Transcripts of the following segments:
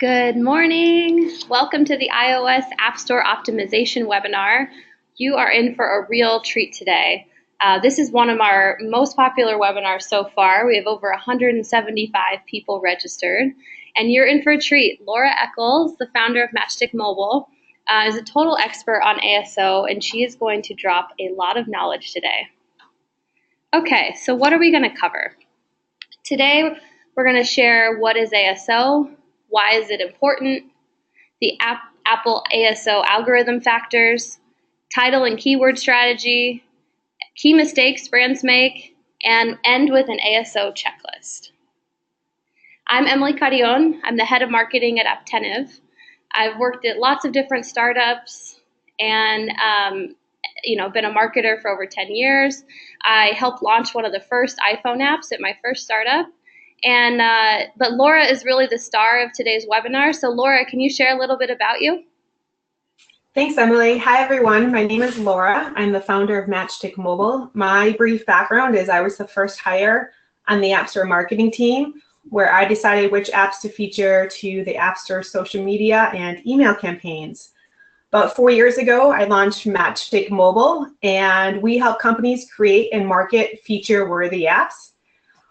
Good morning. Welcome to the iOS App Store Optimization webinar. You are in for a real treat today. This is one of our most popular webinars so far. We have over 175 people registered, and you're in for a treat. Laura Eccles, the founder of Matchstick Mobile, is a total expert on ASO, and she is going to drop a lot of knowledge today. Okay, so what are we going to cover? Today, we're going to share what is ASO, why is it important, the Apple ASO algorithm factors, title and keyword strategy, key mistakes brands make, and end with an ASO checklist. I'm Emily Carrion. I'm the head of marketing at Apptentive. I've worked at lots of different startups and been a marketer for over 10 years. I helped launch one of the first iPhone apps at my first startup. But Laura is really the star of today's webinar. So Laura, can you share a little bit about you? Thanks, Emily. Hi, everyone. My name is Laura. I'm the founder of Matchstick Mobile. My brief background is I was the first hire on the App Store marketing team, where I decided which apps to feature to the App Store social media and email campaigns. About 4 years ago, I launched Matchstick Mobile, and we help companies create and market feature-worthy apps.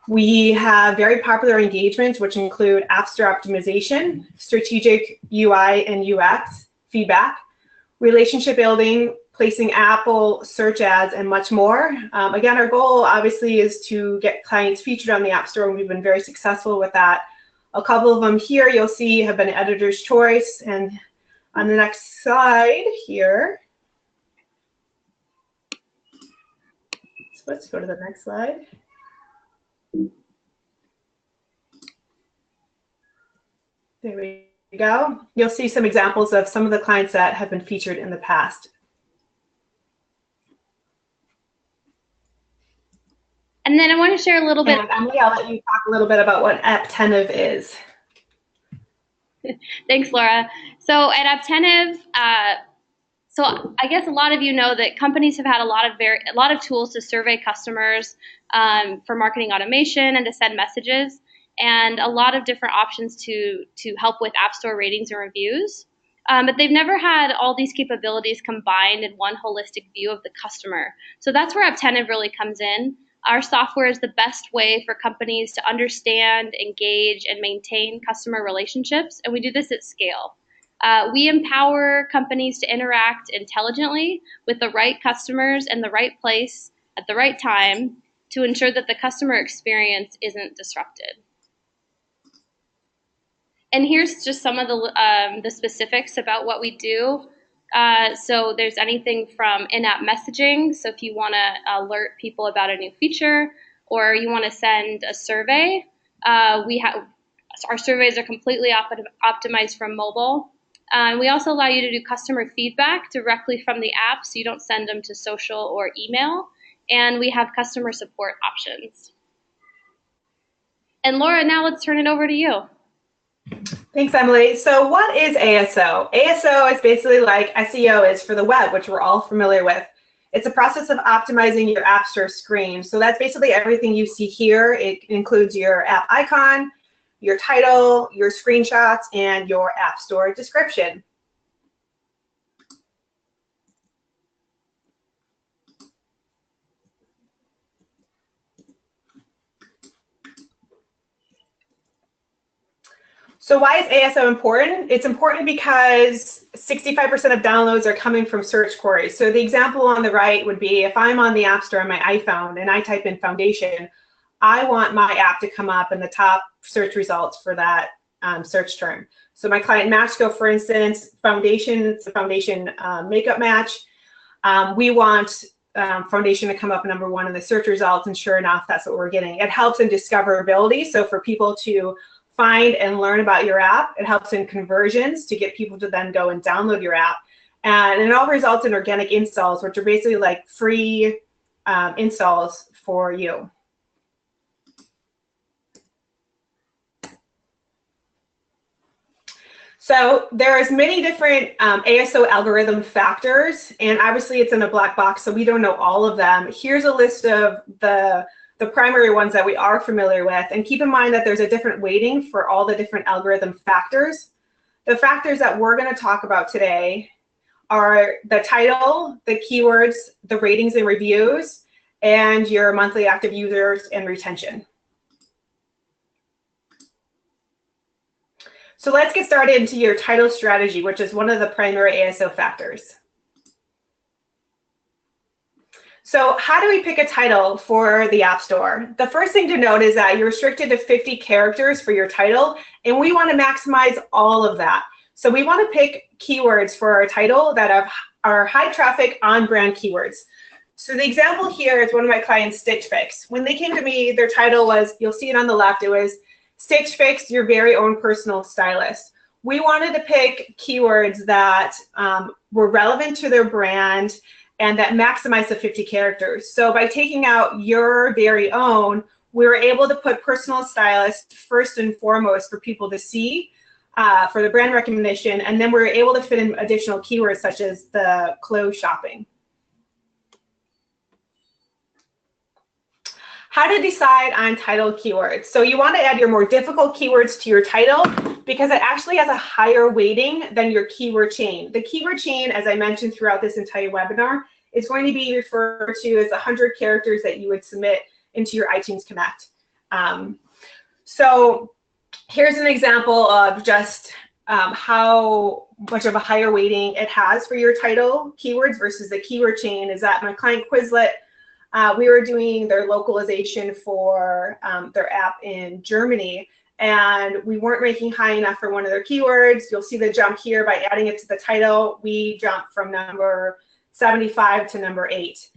We have very popular engagements, which include App Store optimization, strategic UI and UX feedback, relationship building, placing Apple search ads, and much more. Again, our goal obviously is to get clients featured on the App Store, and we've been very successful with that. A couple of them here you'll see have been editor's choice, and on the next slide here, so let's go to the next slide. There we go. You'll see some examples of some of the clients that have been featured in the past. And then I want to share a little bit. Emily, I'll let you talk a little bit about what Apptentive is. Thanks, Laura. So at Apptentive, so I guess a lot of you know that companies have had a lot of tools to survey customers for marketing automation and to send messages, and a lot of different options to help with App Store ratings and reviews. But they've never had all these capabilities combined in one holistic view of the customer. So that's where Apptentive really comes in. Our software is the best way for companies to understand, engage, and maintain customer relationships, and we do this at scale. We empower companies to interact intelligently with the right customers in the right place at the right time to ensure that the customer experience isn't disrupted. And here's just some of the specifics about what we do. So there's anything from in-app messaging. So if you want to alert people about a new feature, or you want to send a survey, our surveys are completely optimized from mobile. We also allow you to do customer feedback directly from the app, so you don't send them to social or email. And we have customer support options. And Laura, now let's turn it over to you. Thanks, Emily. So what is ASO? ASO is basically like SEO is for the web, which we're all familiar with. It's a process of optimizing your App Store screen. So that's basically everything you see here. It includes your app icon, your title, your screenshots, and your App Store description. So why is ASO important? It's important because 65% of downloads are coming from search queries. So the example on the right would be if I'm on the App Store on my iPhone and I type in foundation, I want my app to come up in the top search results for that search term. So my client Matchgo, for instance, foundation, it's a foundation makeup match. We want foundation to come up #1 in the search results, and sure enough, that's what we're getting. It helps in discoverability, so for people to find and learn about your app. It helps in conversions to get people to then go and download your app. And it all results in organic installs, which are basically like free installs for you. So there's many different ASO algorithm factors, and obviously it's in a black box, so we don't know all of them. Here's a list of the primary ones that we are familiar with, and keep in mind that there's a different weighting for all the different algorithm factors. The factors that we're going to talk about today are the title, the keywords, the ratings and reviews, and your monthly active users and retention. So let's get started into your title strategy, which is one of the primary ASO factors. So how do we pick a title for the App Store? The first thing to note is that you're restricted to 50 characters for your title, and we want to maximize all of that. So we want to pick keywords for our title that are high traffic on brand keywords. So the example here is one of my clients, Stitch Fix. When they came to me, their title was, you'll see it on the left, it was Stitch Fix, your very own personal stylist. We wanted to pick keywords that were relevant to their brand and that maximize the 50 characters. So by taking out your very own, we were able to put personal stylist first and foremost for people to see for the brand recognition, and then we were able to fit in additional keywords such as the clothes shopping. How to decide on title keywords. So you want to add your more difficult keywords to your title because it actually has a higher weighting than your keyword chain. The keyword chain, as I mentioned throughout this entire webinar, is going to be referred to as 100 characters that you would submit into your iTunes Connect. So here's an example of just how much of a higher weighting it has for your title keywords versus the keyword chain. Is that my client Quizlet, we were doing their localization for their app in Germany, and we weren't ranking high enough for one of their keywords. You'll see the jump here by adding it to the title. We jumped from number 75 to number 8.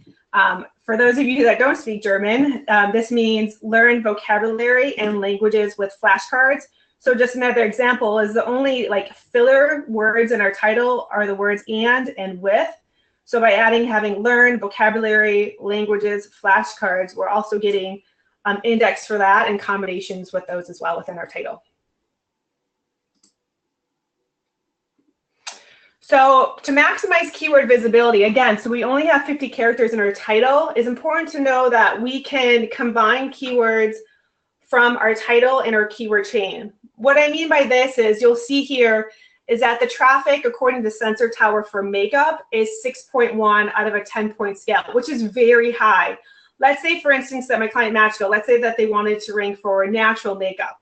For those of you that don't speak German, this means learn vocabulary and languages with flashcards. So just another example is the only like filler words in our title are the words and with. So by adding having learned, vocabulary, languages, flashcards, we're also getting index for that and combinations with those as well within our title. So to maximize keyword visibility, again, so we only have 50 characters in our title, it's important to know that we can combine keywords from our title and our keyword chain. What I mean by this is you'll see here is that the traffic, according to Sensor Tower for makeup, is 6.1 out of a 10-point scale, which is very high. Let's say, for instance, that my client Matchgo, let's say that they wanted to rank for natural makeup.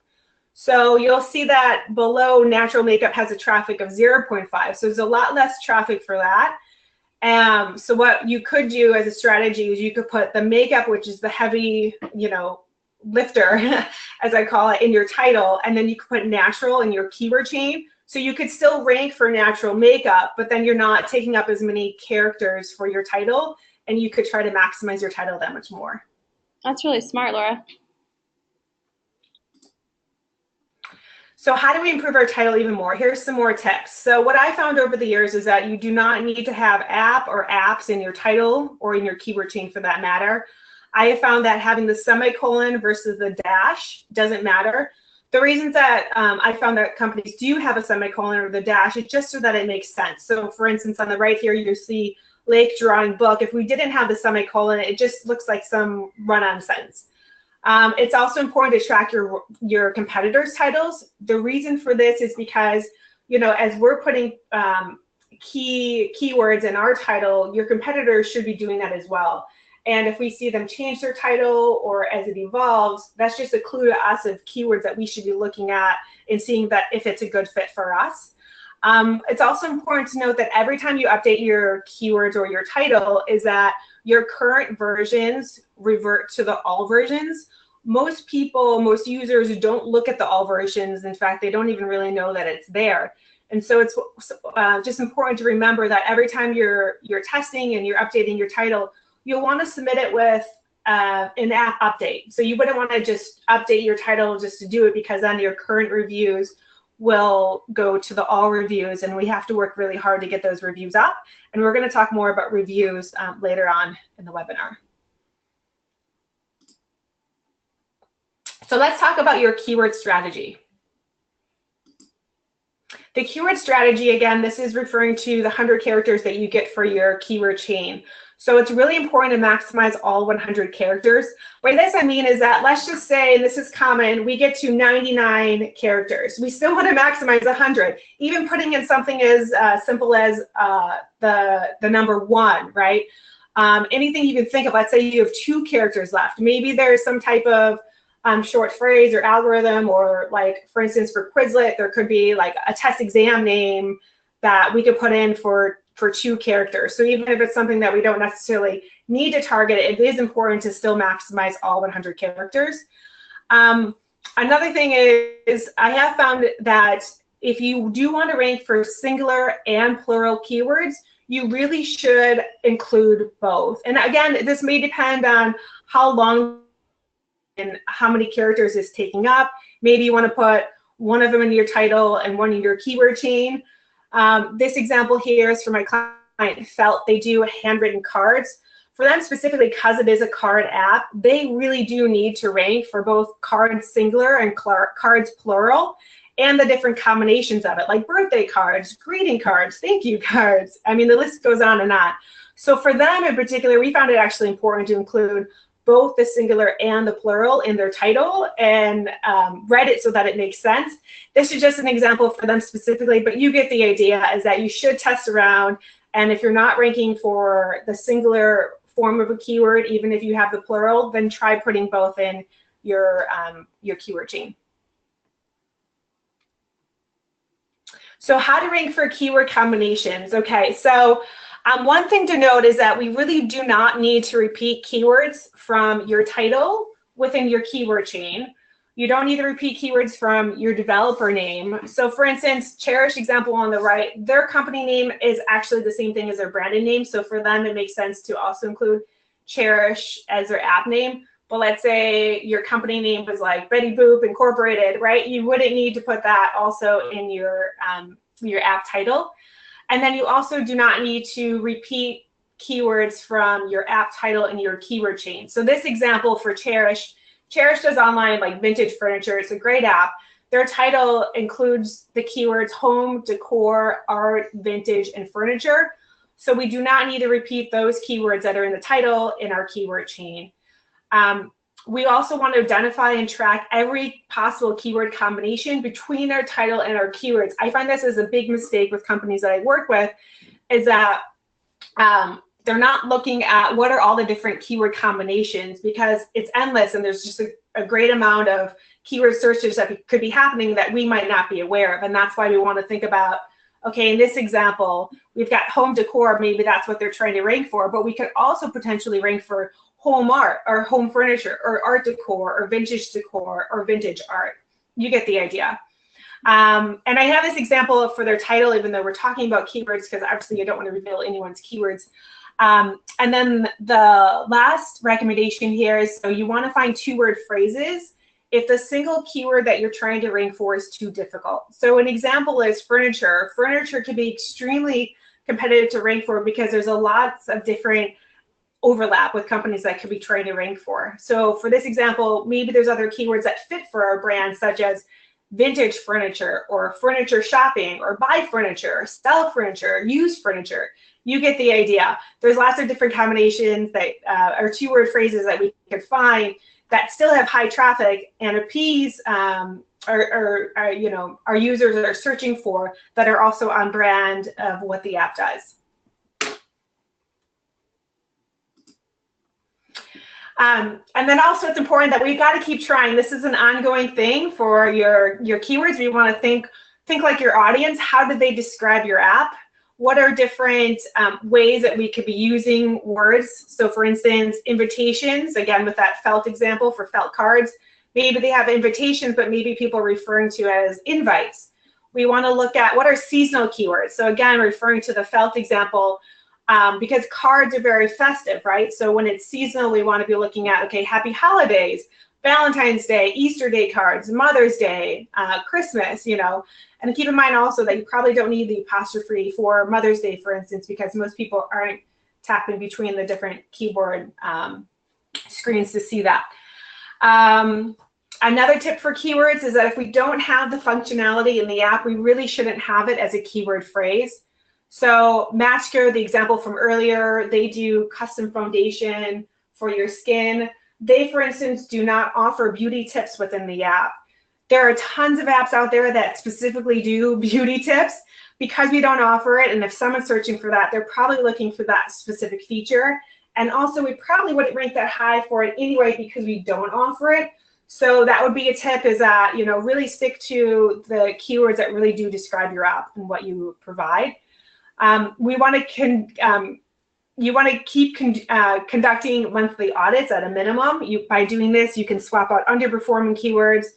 So you'll see that below natural makeup has a traffic of 0.5. So there's a lot less traffic for that. So what you could do as a strategy is you could put the makeup, which is the heavy, lifter, as I call it, in your title, and then you could put natural in your keyword chain. So you could still rank for natural makeup, but then you're not taking up as many characters for your title, and you could try to maximize your title that much more. That's really smart, Laura. So how do we improve our title even more? Here's some more tips. So what I found over the years is that you do not need to have app or apps in your title or in your keyword chain for that matter. I have found that having the semicolon versus the dash doesn't matter. The reasons that I found that companies do have a semicolon or the dash is just so that it makes sense. So for instance, on the right here, you see Lake Drawing Book. If we didn't have the semicolon, it just looks like some run-on sentence. It's also important to track your competitors' titles. The reason for this is because, as we're putting keywords in our title, your competitors should be doing that as well. And if we see them change their title or as it evolves, that's just a clue to us of keywords that we should be looking at and seeing that if it's a good fit for us. It's also important to note that every time you update your keywords or your title is that your current versions revert to the all versions. Most people, most users don't look at the all versions. In fact, they don't even really know that it's there. And so it's just important to remember that every time you're testing and you're updating your title, you'll want to submit it with an app update. So you wouldn't want to just update your title just to do it, because then your current reviews will go to the all reviews, and we have to work really hard to get those reviews up. And we're going to talk more about reviews later on in the webinar. So let's talk about your keyword strategy. The keyword strategy, again, this is referring to the 100 characters that you get for your keyword chain. So it's really important to maximize all 100 characters. By this I mean is that, let's just say, and this is common, we get to 99 characters. We still want to maximize 100. Even putting in something as simple as the number 1, right? Anything you can think of, let's say you have 2 characters left. Maybe there's some type of short phrase or algorithm, or like, for instance, for Quizlet, there could be like a test exam name that we could put in for 2 characters. So even if it's something that we don't necessarily need to target, it is important to still maximize all 100 characters. Another thing is, I have found that if you do want to rank for singular and plural keywords, you really should include both. And again, this may depend on how long and how many characters it's taking up. Maybe you want to put one of them in your title and one in your keyword chain. This example here is for my client Felt. They do handwritten cards. For them specifically, because it is a card app, they really do need to rank for both cards singular and cards plural, and the different combinations of it, like birthday cards, greeting cards, thank you cards. I mean, the list goes on and on. So for them in particular, we found it actually important to include both the singular and the plural in their title, and read it so that it makes sense. This is just an example for them specifically, but you get the idea, is that you should test around, and if you're not ranking for the singular form of a keyword, even if you have the plural, then try putting both in your keyword chain. So how to rank for keyword combinations. Okay, so one thing to note is that we really do not need to repeat keywords from your title within your keyword chain. You don't need to repeat keywords from your developer name. So for instance, Cherish example on the right, their company name is actually the same thing as their branded name. So for them, it makes sense to also include Cherish as their app name. But let's say your company name was like Betty Boop Incorporated, right? You wouldn't need to put that also in your app title. And then you also do not need to repeat keywords from your app title in your keyword chain. So this example for Cherish does online like vintage furniture. It's a great app. Their title includes the keywords home, decor, art, vintage, and furniture. So we do not need to repeat those keywords that are in the title in our keyword chain. We also want to identify and track every possible keyword combination between our title and our keywords. I find this is a big mistake with companies that I work with, is that they're not looking at what are all the different keyword combinations, because it's endless and there's just a great amount of keyword searches that could be happening that we might not be aware of. And that's why we want to think about, okay, in this example, we've got home decor, maybe that's what they're trying to rank for, but we could also potentially rank for home art or home furniture or art decor or vintage decor or vintage art. You get the idea. And I have this example for their title, even though we're talking about keywords, because obviously you don't want to reveal anyone's keywords. And then the last recommendation here is, so you want to find 2-word phrases if the single keyword that you're trying to rank for is too difficult. So an example is furniture. Furniture can be extremely competitive to rank for because there's a lots of different overlap with companies that could be trying to rank for. So for this example, maybe there's other keywords that fit for our brand, such as vintage furniture or furniture shopping or buy furniture, or sell furniture, use furniture. You get the idea. There's lots of different combinations that are 2-word phrases that we could find that still have high traffic and appease our users are searching for, that are also on brand of what the app does. And then also it's important that we've got to keep trying. This is an ongoing thing for your keywords. We want to think like your audience. How do they describe your app? What are different ways that we could be using words? So for instance, invitations, again with that Felt example for Felt cards, maybe they have invitations, but maybe people are referring to as invites. We want to look at what are seasonal keywords. So again, referring to the Felt example, because cards are very festive, right? So when it's seasonal, we want to be looking at, okay, happy holidays, Valentine's Day, Easter Day cards, Mother's Day, Christmas, And keep in mind also that you probably don't need the apostrophe for Mother's Day, for instance, because most people aren't tapping between the different keyboard screens to see that. Another tip for keywords is that if we don't have the functionality in the app, we really shouldn't have it as a keyword phrase. So Matchco, the example from earlier, they do custom foundation for your skin. They, for instance, do not offer beauty tips within the app. There are tons of apps out there that specifically do beauty tips. Because we don't offer it, and if someone's searching for that, they're probably looking for that specific feature. And also, we probably wouldn't rank that high for it anyway because we don't offer it. So that would be a tip, is that, you know, really stick to the keywords that really do describe your app and what you provide. You want to keep conducting monthly audits at a minimum. By doing this, you can swap out underperforming keywords,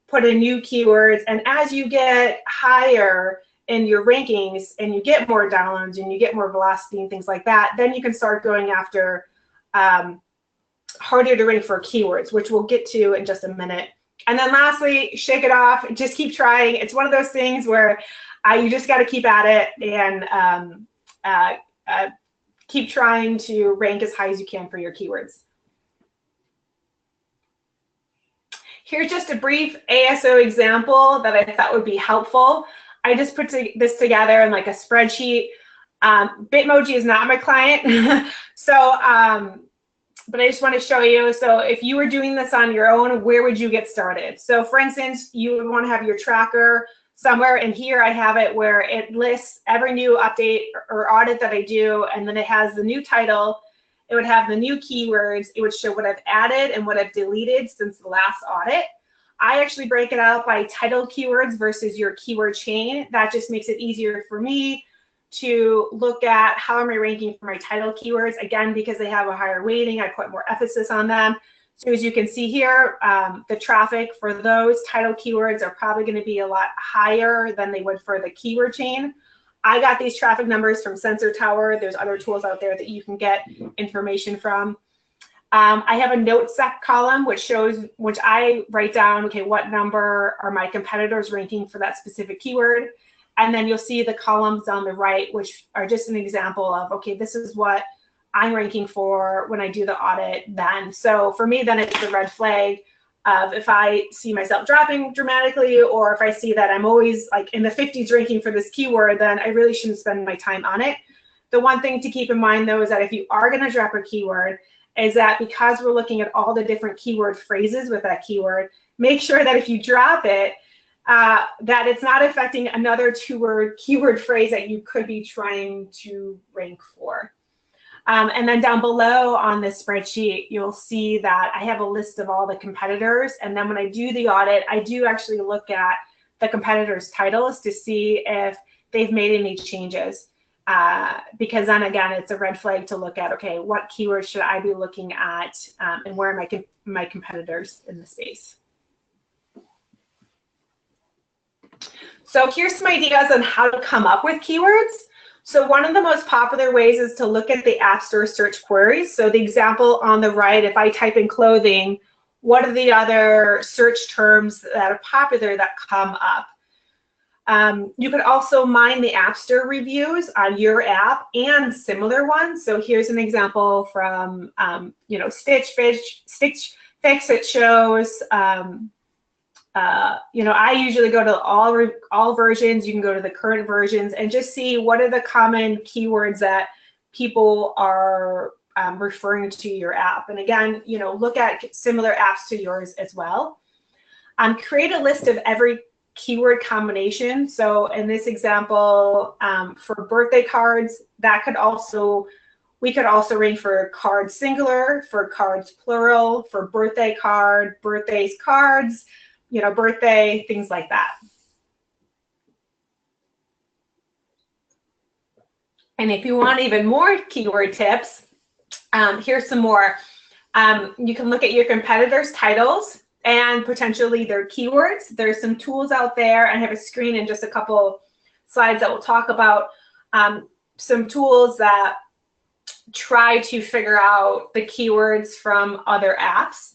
put in new keywords, and as you get higher in your rankings and you get more downloads and you get more velocity and things like that, then you can start going after harder to rank for keywords, which we'll get to in just a minute. And then lastly, shake it off, just keep trying. It's one of those things where you just got to keep at it and keep trying to rank as high as you can for your keywords. Here's just a brief ASO example that I thought would be helpful. I just put this together in like a spreadsheet. Bitmoji is not my client, so but I just want to show you. So if you were doing this on your own, where would you get started? So for instance, you would want to have your tracker somewhere, and here I have it where it lists every new update or audit that I do, and then it has the new title. It would have the new keywords. It would show what I've added and what I've deleted since the last audit. I actually break it out by title keywords versus your keyword chain. That just makes it easier for me to look at how am I ranking for my title keywords. Again, because they have a higher weighting, I put more emphasis on them. So as you can see here, the traffic for those title keywords are probably going to be a lot higher than they would for the keyword chain. I got these traffic numbers from Sensor Tower. There's other tools out there that you can get information from. I have a note sec column which I write down, okay, what number are my competitors ranking for that specific keyword? And then you'll see the columns on the right, which are just an example of, okay, this is what I'm ranking for when I do the audit then. So for me, then it's a red flag of if I see myself dropping dramatically, or if I see that I'm always like in the 50s ranking for this keyword, then I really shouldn't spend my time on it. The one thing to keep in mind though is that if you are going to drop a keyword, is that because we're looking at all the different keyword phrases with that keyword, make sure that if you drop it, that it's not affecting another keyword phrase that you could be trying to rank for. And then down below on this spreadsheet, you'll see that I have a list of all the competitors. And then when I do the audit, I do actually look at the competitors' titles to see if they've made any changes. Because then again, it's a red flag to look at, okay, what keywords should I be looking at, and where are my competitors in the space? So here's some ideas on how to come up with keywords. So one of the most popular ways is to look at the App Store search queries. So the example on the right, if I type in clothing, what are the other search terms that are popular that come up? You could also mine the App Store reviews on your app and similar ones. So here's an example from Stitch Fix. It shows I usually go to all versions. You can go to the current versions and just see what are the common keywords that people are referring to your app. And again, look at similar apps to yours as well. Create a list of every keyword combination. So in this example, for birthday cards, we could also rank for cards singular, for cards plural, for birthday card, birthdays cards, birthday, things like that. And if you want even more keyword tips, here's some more. You can look at your competitors' titles and potentially their keywords. There's some tools out there. I have a screen in just a couple slides that will talk about some tools that try to figure out the keywords from other apps.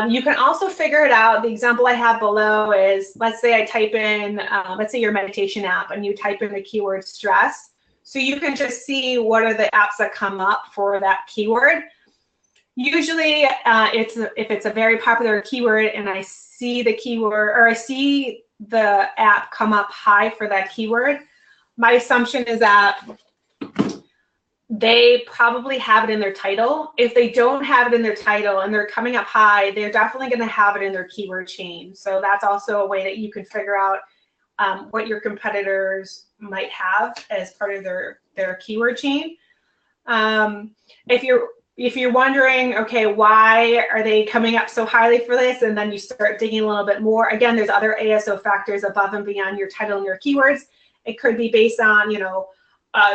You can also figure it out. The example I have below is, let's say I type in, let's say your meditation app, and you type in the keyword stress. So you can just see what are the apps that come up for that keyword. Usually, if it's a very popular keyword and I see the keyword, or I see the app come up high for that keyword, my assumption is that they probably have it in their title. If they don't have it in their title and they're coming up high, they're definitely going to have it in their keyword chain. So that's also a way that you can figure out what your competitors might have as part of their keyword chain. If you're wondering, okay, why are they coming up so highly for this, and then you start digging a little bit more, again, there's other ASO factors above and beyond your title and your keywords. It could be based on,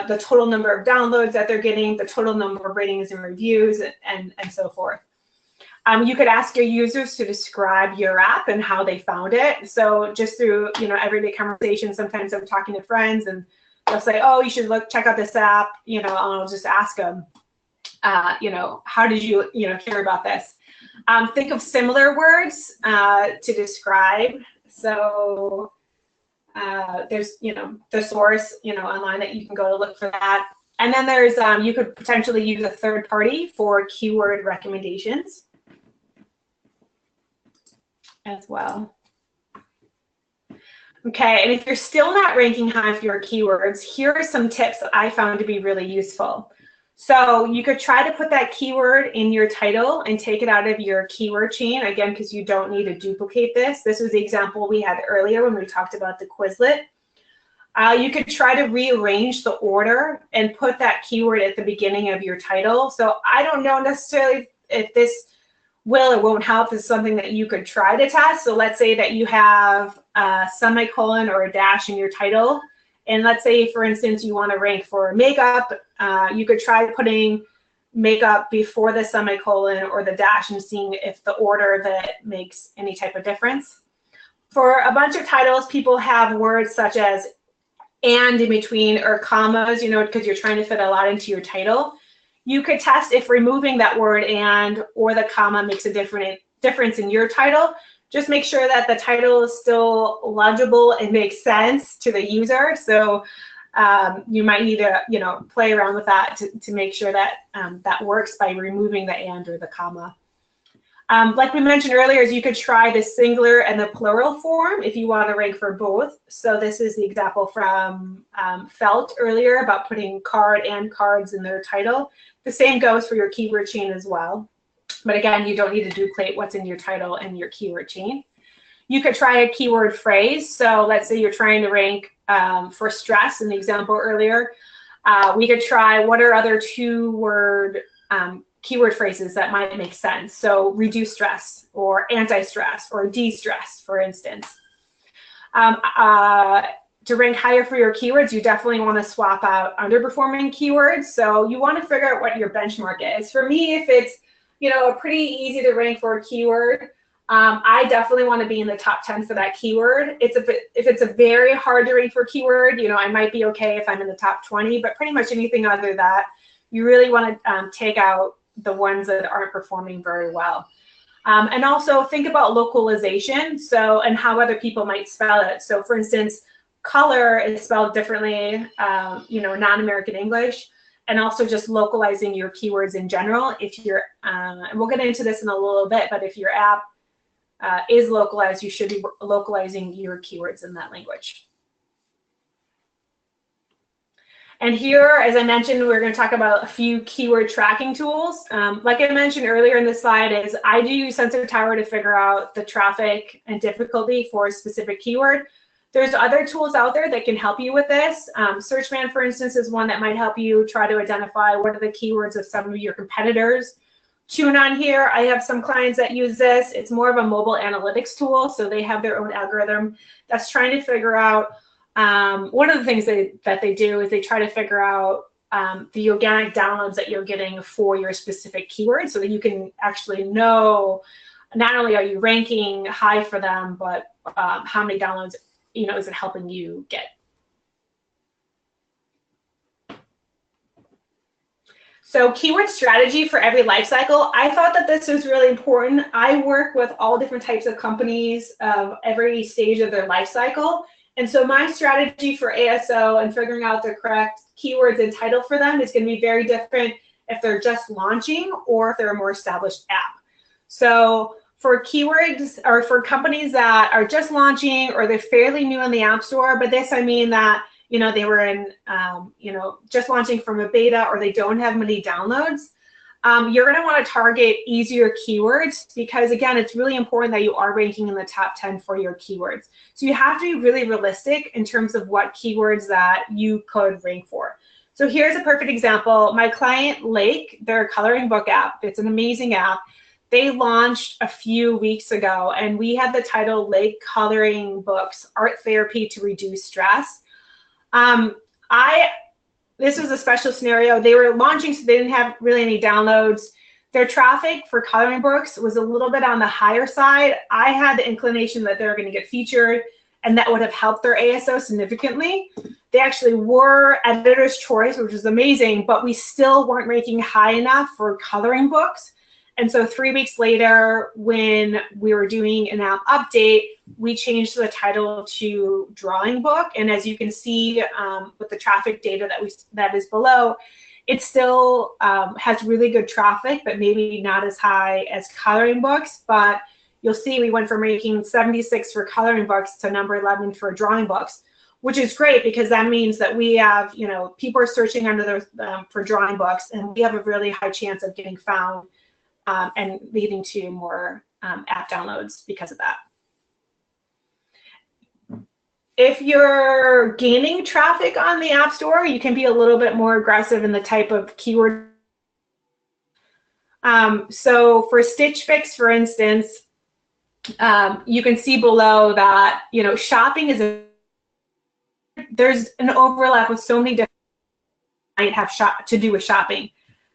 the total number of downloads that they're getting, the total number of ratings and reviews, and so forth. You could ask your users to describe your app and how they found it. So just through, everyday conversation, sometimes I'm talking to friends and they'll say, oh, you should check out this app, and I'll just ask them, how did you, hear about this? Think of similar words to describe. So there's, the source, online that you can go to look for that. And then there's, you could potentially use a third party for keyword recommendations as well. Okay, and if you're still not ranking high for your keywords, here are some tips that I found to be really useful. So you could try to put that keyword in your title and take it out of your keyword chain, again, because you don't need to duplicate this. This was the example we had earlier when we talked about the Quizlet. You could try to rearrange the order and put that keyword at the beginning of your title. So I don't know necessarily if this will or won't help. Is something that you could try to test. So let's say that you have a semicolon or a dash in your title. And let's say, for instance, you want to rank for makeup. You could try putting makeup before the semicolon or the dash and seeing if the order that makes any type of difference. For a bunch of titles, people have words such as and in between or commas, because you're trying to fit a lot into your title. You could test if removing that word and or the comma makes a difference in your title. Just make sure that the title is still legible and makes sense to the user. So you might need to play around with that to make sure that that works by removing the and or the comma. Like we mentioned earlier, is you could try the singular and the plural form if you want to rank for both. So this is the example from Felt earlier about putting card and cards in their title. The same goes for your keyword chain as well. But again, you don't need to duplicate what's in your title and your keyword chain. You could try a keyword phrase. So let's say you're trying to rank for stress in the example earlier. We could try what are other two-word keyword phrases that might make sense. So reduce stress or anti-stress or de-stress, for instance. To rank higher for your keywords, you definitely want to swap out underperforming keywords. So you want to figure out what your benchmark is. For me, if it's pretty easy to rank for a keyword, I definitely want to be in the top 10 for that keyword. If it's a very hard to rank for keyword, I might be okay if I'm in the top 20, but pretty much anything other than that, you really want to take out the ones that aren't performing very well. And also think about localization, and how other people might spell it. So for instance, color is spelled differently, non-American English, and also just localizing your keywords in general. If you're, and we'll get into this in a little bit, but if your app is localized, you should be localizing your keywords in that language. And here, as I mentioned, we're going to talk about a few keyword tracking tools. Like I mentioned earlier in the slide, is I do use Sensor Tower to figure out the traffic and difficulty for a specific keyword. There's other tools out there that can help you with this. Searchman, for instance, is one that might help you try to identify what are the keywords of some of your competitors. TuneOn here, I have some clients that use this. It's more of a mobile analytics tool, so they have their own algorithm that's trying to figure out, one of the things that they do is they try to figure out the organic downloads that you're getting for your specific keyword so that you can actually know not only are you ranking high for them, but how many downloads is it helping you get. So keyword strategy for every life cycle. I thought that this was really important. I work with all different types of companies of every stage of their life cycle. And so my strategy for ASO and figuring out the correct keywords and title for them is going to be very different if they're just launching or if they're a more established app. So For keywords or for companies that are just launching or they're fairly new in the App Store, but this I mean that they were in just launching from a beta or they don't have many downloads, you're going to want to target easier keywords because, again, it's really important that you are ranking in the top 10 for your keywords. So you have to be really realistic in terms of what keywords that you could rank for. So here's a perfect example. My client, Lake, their coloring book app, it's an amazing app. They launched a few weeks ago, and we had the title Lake Coloring Books, Art Therapy to Reduce Stress. This was a special scenario. They were launching, so they didn't have really any downloads. Their traffic for coloring books was a little bit on the higher side. I had the inclination that they were going to get featured, and that would have helped their ASO significantly. They actually were editor's choice, which was amazing, but we still weren't ranking high enough for coloring books. And so 3 weeks later, when we were doing an app update, we changed the title to Drawing Book. And as you can see with the traffic data that is below, it still has really good traffic, but maybe not as high as coloring books. But you'll see we went from ranking 76 for coloring books to number 11 for drawing books, which is great because that means that we have, people are searching under those for drawing books, and we have a really high chance of getting found and leading to more app downloads because of that. If you're gaining traffic on the App Store, you can be a little bit more aggressive in the type of keyword. So for Stitch Fix, for instance, you can see below that, shopping is there's an overlap with so many different might have to do with shopping,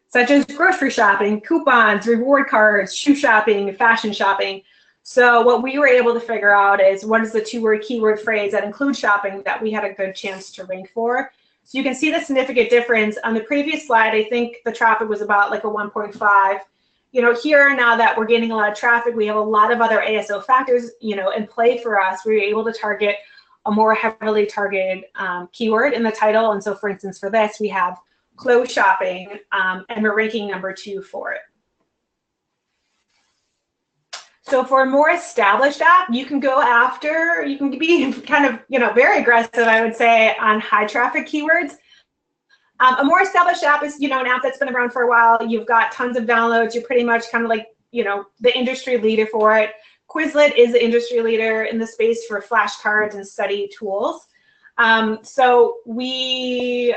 such as grocery shopping, coupons, reward cards, shoe shopping, fashion shopping. So what we were able to figure out is what is the two-word keyword phrase that includes shopping that we had a good chance to rank for. So you can see the significant difference. On the previous slide, I think the traffic was about like a 1.5. Here, now that we're getting a lot of traffic, we have a lot of other ASO factors, in play for us. We were able to target a more heavily targeted keyword in the title. And so, for instance, for this, we have clothes shopping, and we're ranking number 2 for it. So for a more established app, you can be kind of, very aggressive, I would say, on high traffic keywords. A more established app is, an app that's been around for a while. You've got tons of downloads. You're pretty much kind of like, the industry leader for it. Quizlet is the industry leader in the space for flashcards and study tools. So we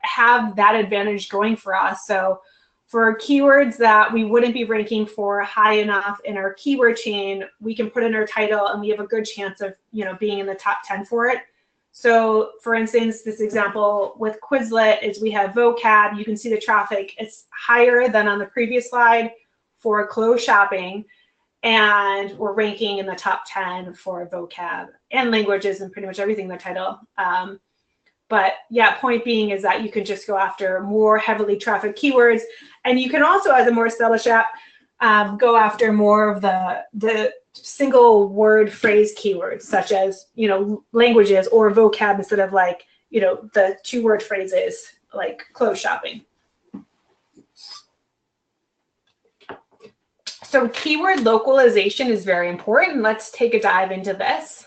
have that advantage going for us. So for keywords that we wouldn't be ranking for high enough in our keyword chain, we can put in our title and we have a good chance of, being in the top 10 for it. So for instance, this example with Quizlet is we have vocab. You can see the traffic. It's higher than on the previous slide for clothes shopping. And we're ranking in the top 10 for vocab and languages and pretty much everything in the title. But yeah, point being is that you can just go after more heavily trafficked keywords. And you can also, as a more established app, go after more of the single word phrase keywords, such as, languages or vocab instead of like, the 2-word phrases like clothes shopping. So keyword localization is very important. Let's take a dive into this.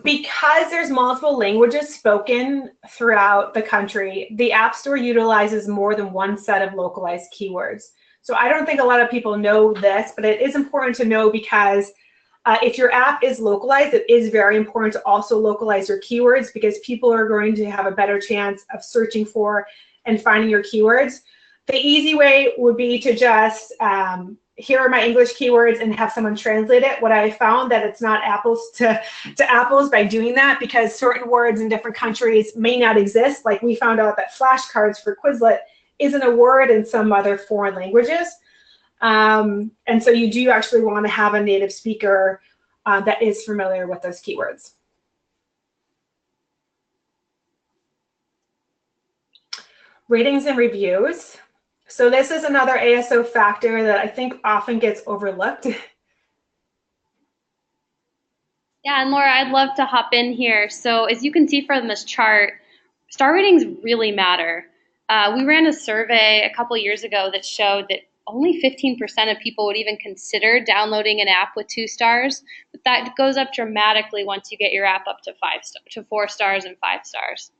Because there's multiple languages spoken throughout the country, the App Store utilizes more than one set of localized keywords. So I don't think a lot of people know this, but it is important to know because if your app is localized, it is very important to also localize your keywords because people are going to have a better chance of searching for and finding your keywords. The easy way would be to just here are my English keywords and have someone translate it. What I found that it's not apples to apples by doing that because certain words in different countries may not exist. Like we found out that flashcards for Quizlet isn't a word in some other foreign languages. And so you do actually want to have a native speaker that is familiar with those keywords. Ratings and reviews. So this is another ASO factor that I think often gets overlooked. Yeah, and Laura, I'd love to hop in here. So as you can see from this chart, star ratings really matter. We ran a survey a couple years ago that showed that only 15% of people would even consider downloading an app with 2 stars, but that goes up dramatically once you get your app up to 4 stars and 5 stars.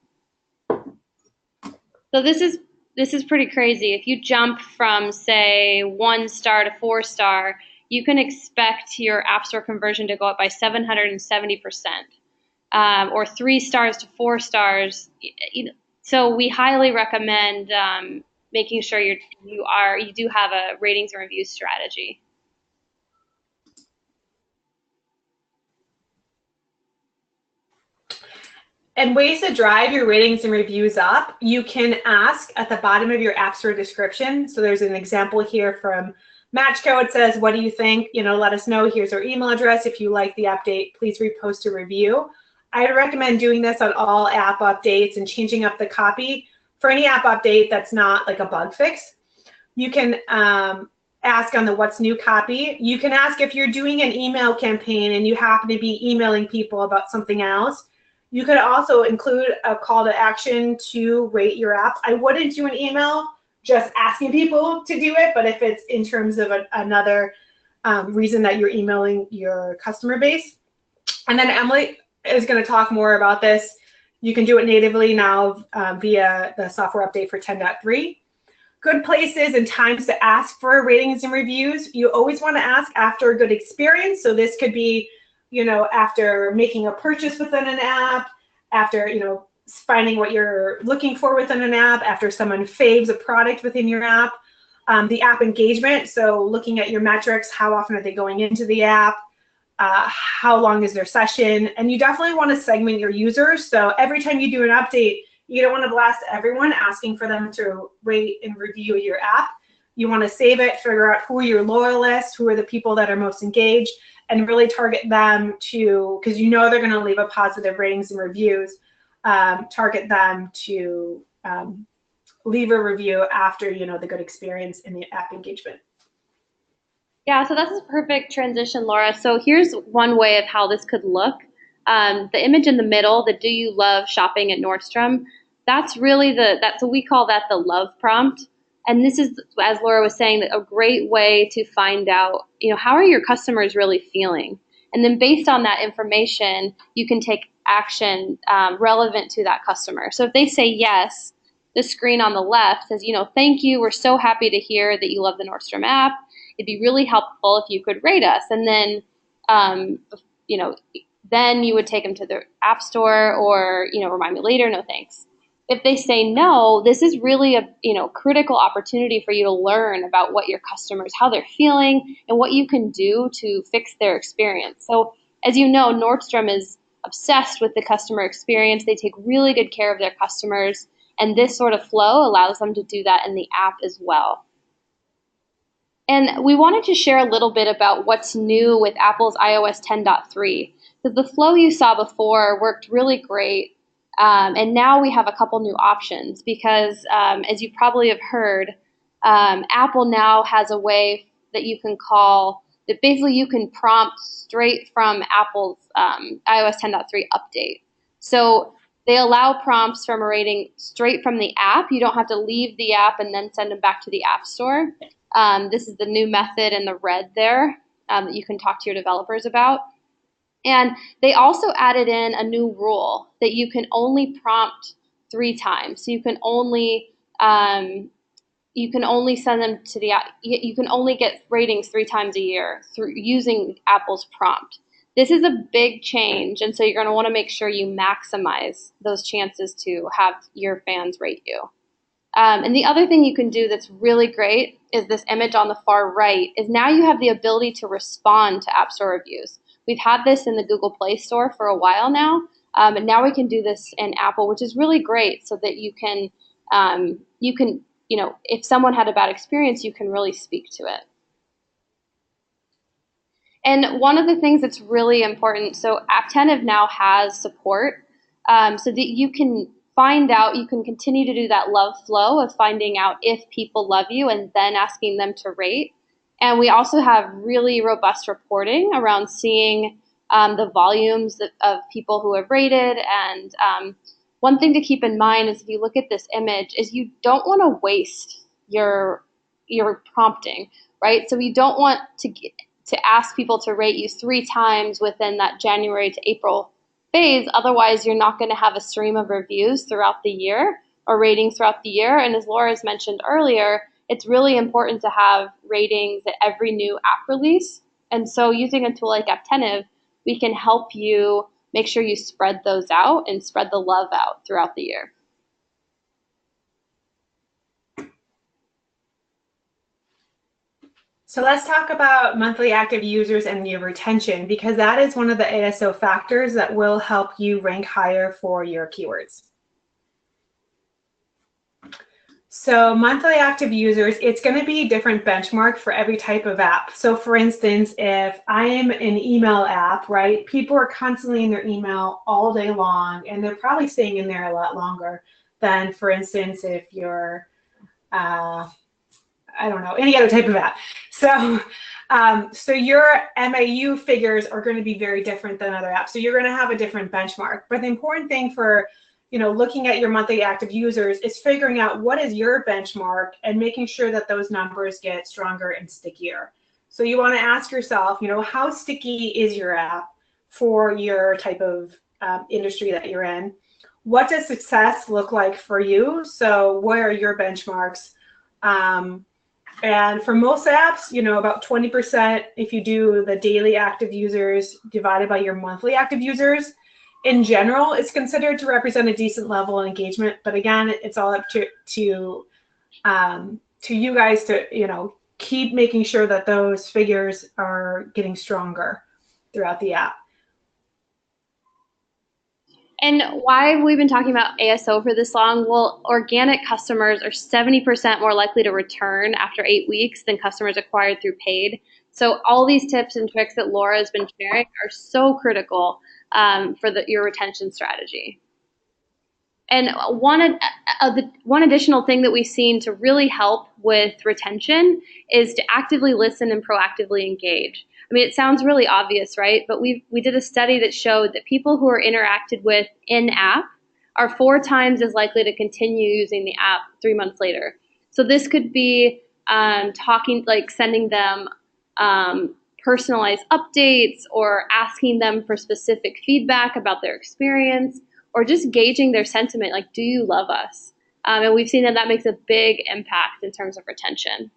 So this is pretty crazy. If you jump from, say, 1 star to 4 star, you can expect your App Store conversion to go up by 770%, or 3 stars to 4 stars. So we highly recommend making sure you do have a ratings and reviews strategy. And ways to drive your ratings and reviews up, you can ask at the bottom of your App Store description. So there's an example here from Matchco. It says, what do you think? Let us know. Here's our email address. If you like the update, please repost a review. I'd recommend doing this on all app updates and changing up the copy for any app update that's not like a bug fix. You can ask on the what's new copy. You can ask if you're doing an email campaign and you happen to be emailing people about something else. You could also include a call to action to rate your app. I wouldn't do an email just asking people to do it, but if it's in terms of another reason that you're emailing your customer base. And then Emily is going to talk more about this. You can do it natively now via the software update for 10.3. Good places and times to ask for ratings and reviews. You always want to ask after a good experience. So this could be, after making a purchase within an app, after, finding what you're looking for within an app, after someone faves a product within your app. The app engagement, so looking at your metrics, how often are they going into the app, how long is their session, and you definitely want to segment your users. So every time you do an update, you don't want to blast everyone asking for them to rate and review your app. You want to save it, figure out who are your loyalists, who are the people that are most engaged, and really target them to, because they're going to leave a positive ratings and reviews, target them to leave a review after, the good experience in the app engagement. Yeah, so that's a perfect transition, Laura. So here's one way of how this could look. The image in the middle, the "Do you love shopping at Nordstrom?" That's really so we call that the love prompt. And this is, as Laura was saying, a great way to find out, how are your customers really feeling? And then based on that information, you can take action relevant to that customer. So if they say yes, the screen on the left says, thank you, we're so happy to hear that you love the Nordstrom app. It'd be really helpful if you could rate us. And then, then you would take them to the App Store or, remind me later, no thanks. If they say no, this is really a critical opportunity for you to learn about what your customers, how they're feeling, and what you can do to fix their experience. So as you know, Nordstrom is obsessed with the customer experience. They take really good care of their customers, and this sort of flow allows them to do that in the app as well. And we wanted to share a little bit about what's new with Apple's iOS 10.3. So the flow you saw before worked really great. And now we have a couple new options because, as you probably have heard, Apple now has a way that you can call, that basically you can prompt straight from Apple's iOS 10.3 update. So they allow prompts from a rating straight from the app. You don't have to leave the app and then send them back to the App Store. This is the new method in the red there that you can talk to your developers about. And they also added in a new rule that you can only prompt 3 times. So you can only send them to the app. You can only get ratings 3 times a year through using Apple's prompt. This is a big change, and so you're going to want to make sure you maximize those chances to have your fans rate you. And the other thing you can do that's really great is this image on the far right is now you have the ability to respond to App Store reviews. We've had this in the Google Play Store for a while now, and now we can do this in Apple, which is really great so that you can, if someone had a bad experience, you can really speak to it. And one of the things that's really important, so Apptentive now has support so that you can find out, you can continue to do that love flow of finding out if people love you and then asking them to rate. And we also have really robust reporting around seeing the volumes of people who have rated. And one thing to keep in mind is if you look at this image is you don't want to waste your your prompting, right? So we don't want to ask people to rate you 3 times within that January to April phase. Otherwise, you're not going to have a stream of reviews throughout the year or ratings throughout the year. And as Laura has mentioned earlier, it's really important to have ratings at every new app release. And so using a tool like Apptentive, we can help you make sure you spread those out and spread the love out throughout the year. So let's talk about monthly active users and your retention, because that is one of the ASO factors that will help you rank higher for your keywords. So monthly active users, it's going to be a different benchmark for every type of app. So for instance, if I am an email app, right, people are constantly in their email all day long, and they're probably staying in there a lot longer than, for instance, if you're, I don't know, any other type of app. So, so your MAU figures are going to be very different than other apps. So you're going to have a different benchmark. But the important thing for looking at your monthly active users is figuring out what is your benchmark and making sure that those numbers get stronger and stickier. So you want to ask yourself, how sticky is your app for your type of industry that you're in? What does success look like for you? So what are your benchmarks? And for most apps, about 20% if you do the daily active users divided by your monthly active users. In general, it's considered to represent a decent level of engagement, but again, it's all up to you guys to keep making sure that those figures are getting stronger throughout the app. And why have we been talking about ASO for this long? Well, organic customers are 70% more likely to return after 8 weeks than customers acquired through paid. So all these tips and tricks that Laura has been sharing are so critical for your retention strategy. And one additional thing that we've seen to really help with retention is to actively listen and proactively engage. I mean, it sounds really obvious, right? But we did a study that showed that people who are interacted with in-app are 4 times as likely to continue using the app 3 months later. So this could be sending them personalized updates or asking them for specific feedback about their experience, or just gauging their sentiment, like, do you love us? And we've seen that makes a big impact in terms of retention.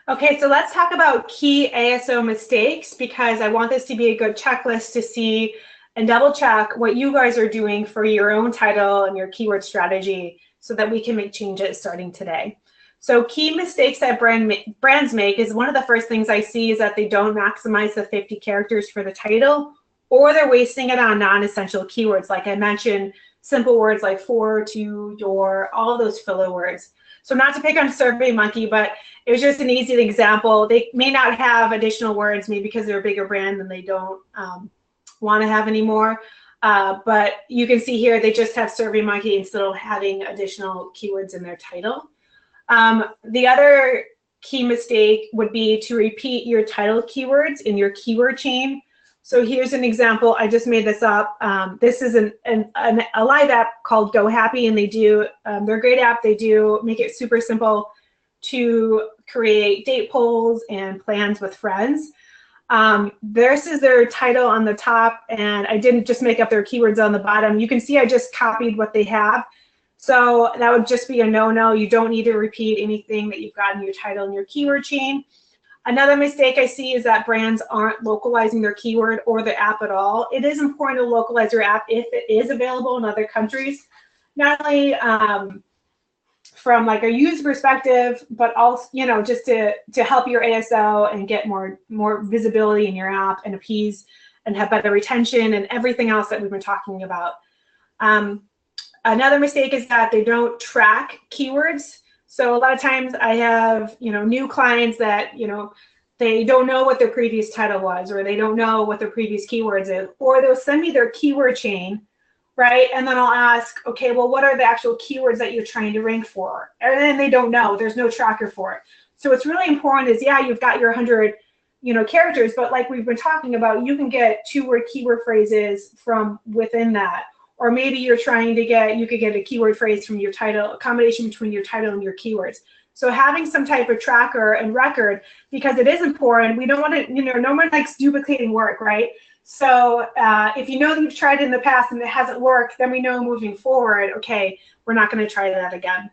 Okay, so let's talk about key ASO mistakes, because I want this to be a good checklist to see and double check what you guys are doing for your own title and your keyword strategy so that we can make changes starting today. So key mistakes that brands make is, one of the first things I see is that they don't maximize the 50 characters for the title, or they're wasting it on non-essential keywords. Like I mentioned, simple words like for, to, your, all of those filler words. So not to pick on SurveyMonkey, but it was just an easy example. They may not have additional words, maybe because they're a bigger brand and they don't want to have any more. But you can see here, they just have SurveyMonkey instead of having additional keywords in their title. The other key mistake would be to repeat your title keywords in your keyword chain. So here's an example. I just made this up. This is a live app called Go Happy, and they're a great app. They do make it super simple to create date polls and plans with friends. This is their title on the top, and I didn't just make up their keywords on the bottom. You can see I just copied what they have. So that would just be a no-no. You don't need to repeat anything that you've got in your title and your keyword chain. Another mistake I see is that brands aren't localizing their keyword or the app at all. It is important to localize your app if it is available in other countries, not only from like a user perspective, but also, just to help your ASO and get more visibility in your app and appease and have better retention and everything else that we've been talking about. Another mistake is that they don't track keywords. So a lot of times I have, new clients that, they don't know what their previous title was, or they don't know what their previous keywords is, or they'll send me their keyword chain, right? And then I'll ask, okay, well, what are the actual keywords that you're trying to rank for? And then they don't know. There's no tracker for it. So what's really important is, yeah, you've got your 100, characters, but like we've been talking about, you can get 2-word keyword phrases from within that. or maybe you're trying to get, you could get a keyword phrase from your title, a combination between your title and your keywords. So having some type of tracker and record, because it is important. We don't want to, no one likes duplicating work, right? So if you know that you've tried it in the past and it hasn't worked, then we know moving forward, okay, we're not going to try that again.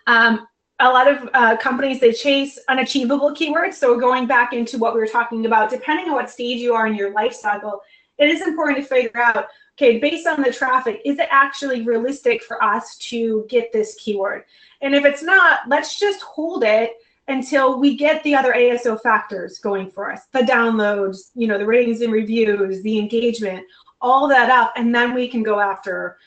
A lot of companies, they chase unachievable keywords. So going back into what we were talking about, depending on what stage you are in your life cycle, it is important to figure out, okay, based on the traffic, is it actually realistic for us to get this keyword? And if it's not, let's just hold it until we get the other ASO factors going for us, the downloads, the ratings and reviews, the engagement, all that up, and then we can go after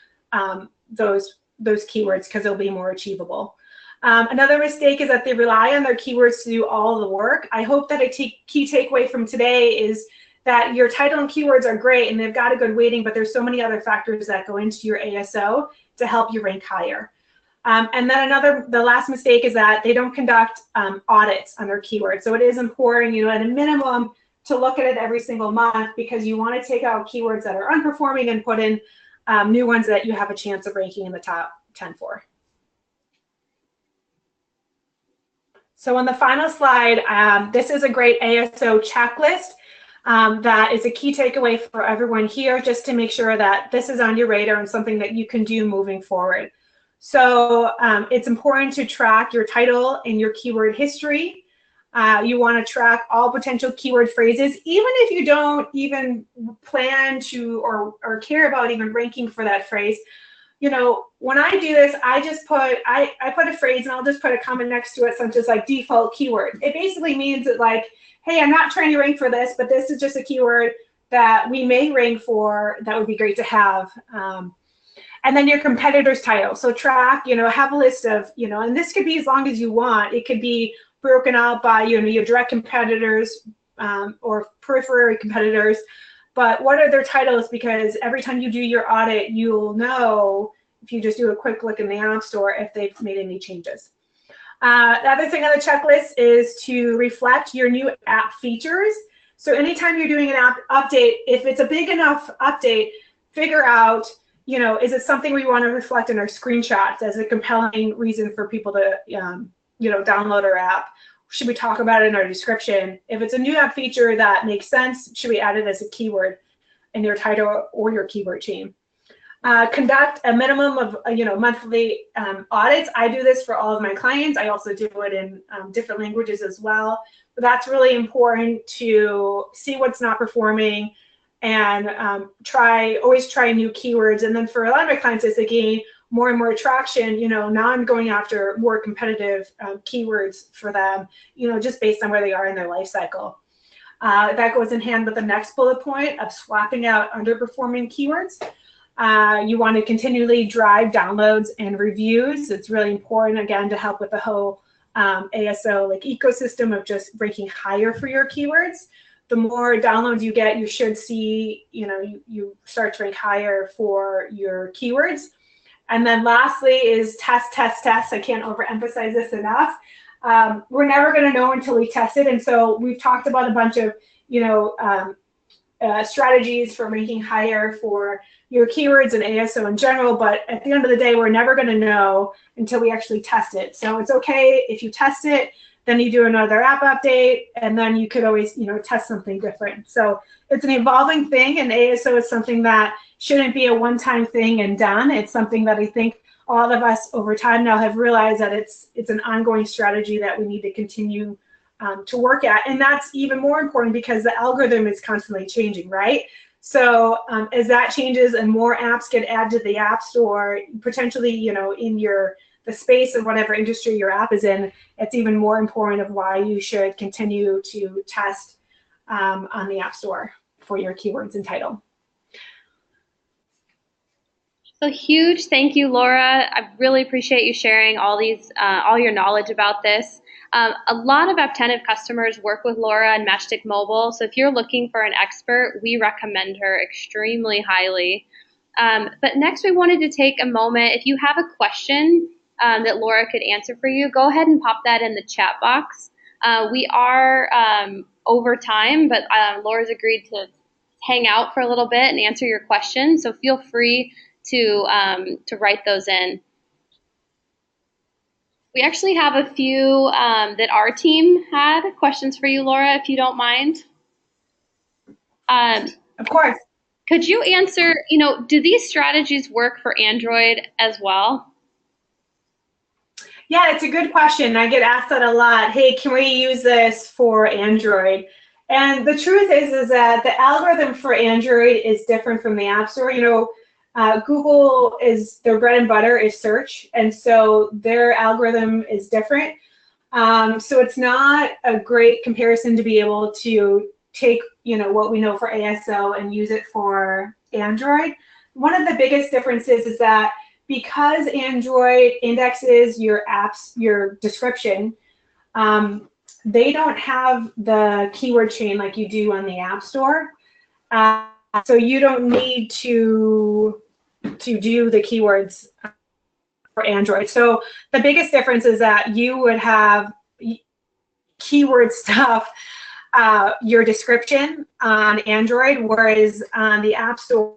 those keywords because they'll be more achievable. Another mistake is that they rely on their keywords to do all the work. I hope that a key takeaway from today is that your title and keywords are great and they've got a good weighting, but there's so many other factors that go into your ASO to help you rank higher. And then the last mistake is that they don't conduct audits on their keywords. So it is important, at a minimum, to look at it every single month, because you want to take out keywords that are unperforming and put in new ones that you have a chance of ranking in the top 10 for. So on the final slide, this is a great ASO checklist that is a key takeaway for everyone here, just to make sure that this is on your radar and something that you can do moving forward. So it's important to track your title and your keyword history. You want to track all potential keyword phrases, even if you don't even plan to or care about even ranking for that phrase. When I do this, I just put I put a phrase and I'll just put a comment next to it, such as like default keyword. It basically means that, like, hey, I'm not trying to rank for this, but this is just a keyword that we may rank for that would be great to have. And then your competitor's title. So track, have a list of, and this could be as long as you want. It could be broken out by, your direct competitors or periphery competitors. But what are their titles? Because every time you do your audit, you'll know, if you just do a quick look in the App Store, if they've made any changes. The other thing on the checklist is to reflect your new app features. So anytime you're doing an app update, if it's a big enough update, figure out, is it something we want to reflect in our screenshots as a compelling reason for people to, download our app? Should we talk about it in our description? If it's a new app feature that makes sense, should we add it as a keyword in your title or your keyword team? Conduct a minimum of monthly audits. I do this for all of my clients. I also do it in different languages as well. But that's really important to see what's not performing and always try new keywords. And then for a lot of my clients, as they gain more and more traction, now I'm going after more competitive keywords for them, just based on where they are in their life cycle. That goes in hand with the next bullet point of swapping out underperforming keywords. You want to continually drive downloads and reviews. It's really important, again, to help with the whole ASO ecosystem of just ranking higher for your keywords. The more downloads you get, you should see, you start to rank higher for your keywords. And then lastly is test, test, test. I can't overemphasize this enough. We're never going to know until we test it. And so we've talked about a bunch of, strategies for ranking higher for your keywords and ASO in general. But at the end of the day, we're never going to know until we actually test it. So it's okay if you test it, then you do another app update, and then you could always, test something different. So it's an evolving thing, and ASO is something that shouldn't be a one-time thing and done. It's something that I think all of us over time now have realized that it's an ongoing strategy that we need to continue to work at. And that's even more important because the algorithm is constantly changing, right? So as that changes and more apps get added to the App Store, potentially, in the space of whatever industry your app is in, it's even more important of why you should continue to test on the App Store for your keywords and title. So huge thank you, Laura. I really appreciate you sharing all your knowledge about this. A lot of Apptentive customers work with Laura and Matchstick Mobile, so if you're looking for an expert, we recommend her extremely highly. But next, we wanted to take a moment. If you have a question that Laura could answer for you, go ahead and pop that in the chat box. We are over time, but Laura's agreed to hang out for a little bit and answer your questions. So feel free to write those in. We actually have a few that our team had questions for you, Laura, if you don't mind. Of course. Could you answer, do these strategies work for Android as well? Yeah, it's a good question. I get asked that a lot. Hey, can we use this for Android? And the truth is that the algorithm for Android is different from the App Store. Google is, their bread and butter is search, and so their algorithm is different. So it's not a great comparison to be able to take, what we know for ASO and use it for Android. One of the biggest differences is that because Android indexes your apps, your description, they don't have the keyword chain like you do on the App Store. So you don't need to do the keywords for Android. So the biggest difference is that you would have keyword stuff, your description on Android, whereas on the App Store,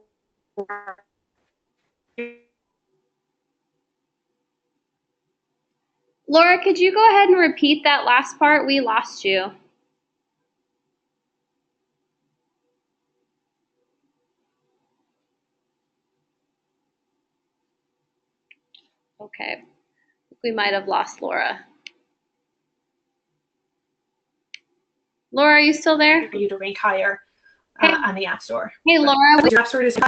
Laura, could you go ahead and repeat that last part? We lost you. Okay, we might have lost Laura. Laura, are you still there? for you to rank higher on the App Store. Hey, Laura. App Store is,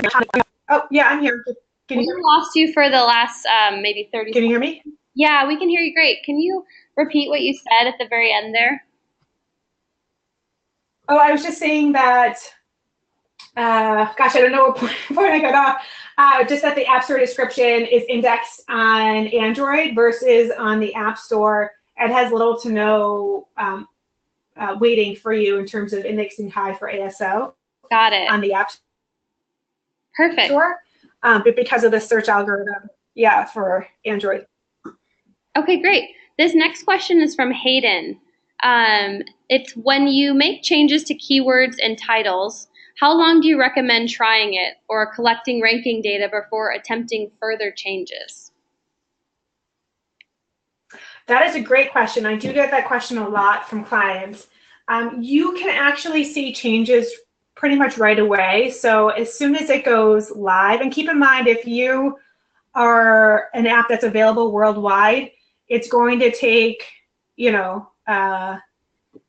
oh, yeah, I'm here. We lost you for the last maybe 30 seconds. Can you hear me? Yeah, we can hear you great. Can you repeat what you said at the very end there? Oh, I was just saying that, gosh, I don't know what point I got off. Just that the App Store description is indexed on Android versus on the App Store. It has little to no waiting for you in terms of indexing high for ASO. Got it. On the App Perfect. Store, but because of the search algorithm, yeah, for Android. Okay, great. This next question is from Hayden. It's when you make changes to keywords and titles, how long do you recommend trying it or collecting ranking data before attempting further changes? That is a great question. I do get that question a lot from clients. You can actually see changes pretty much right away. So as soon as it goes live, and keep in mind, if you are an app that's available worldwide, it's going to take,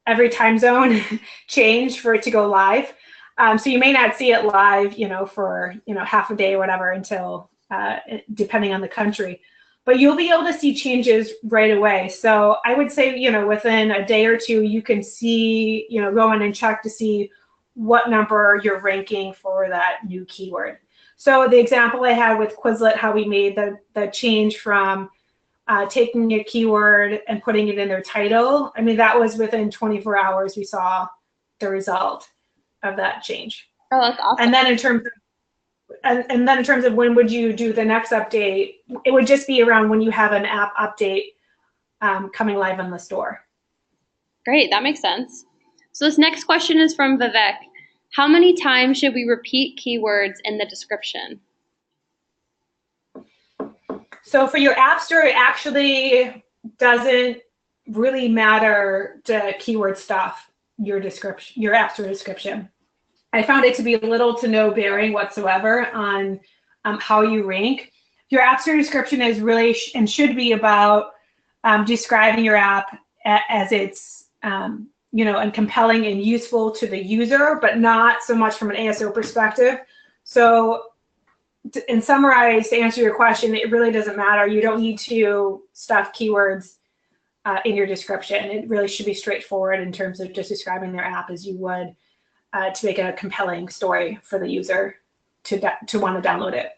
every time zone change for it to go live. So you may not see it live, for, half a day or whatever until, depending on the country. But you'll be able to see changes right away. So I would say, within a day or two, you can see, go in and check to see what number you're ranking for that new keyword. So the example I had with Quizlet, how we made the change from taking a keyword and putting it in their title, I mean, that was within 24 hours we saw the result of that change. Oh, that's awesome. And then in terms of when would you do the next update, it would just be around when you have an app update coming live on the store. Great, that makes sense. So this next question is from Vivek. How many times should we repeat keywords in the description? So for your App Store, it actually doesn't really matter the keyword stuff, your App Store description. I found it to be little to no bearing whatsoever on how you rank. Your App Store description is really and should be about describing your app as it's, and compelling and useful to the user, but not so much from an ASO perspective. So in summarize, to answer your question, it really doesn't matter. You don't need to stuff keywords in your description. It really should be straightforward in terms of just describing their app as you would to make a compelling story for the user to want to download it.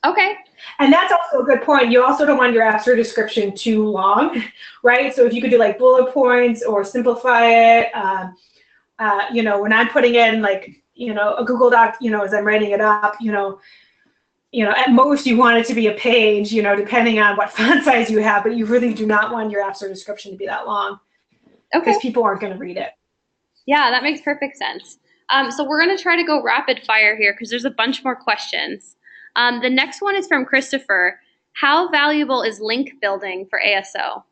Okay. And that's also a good point. You also don't want your App Store description too long, right? So if you could do like bullet points or simplify it, when I'm putting in like, a Google Doc, as I'm writing it up, at most you want it to be a page, depending on what font size you have, but you really do not want your App Store description to be that long. Okay. Because people aren't going to read it. Yeah, that makes perfect sense. So we're going to try to go rapid fire here because there's a bunch more questions. The next one is from Christopher. How valuable is link building for ASO?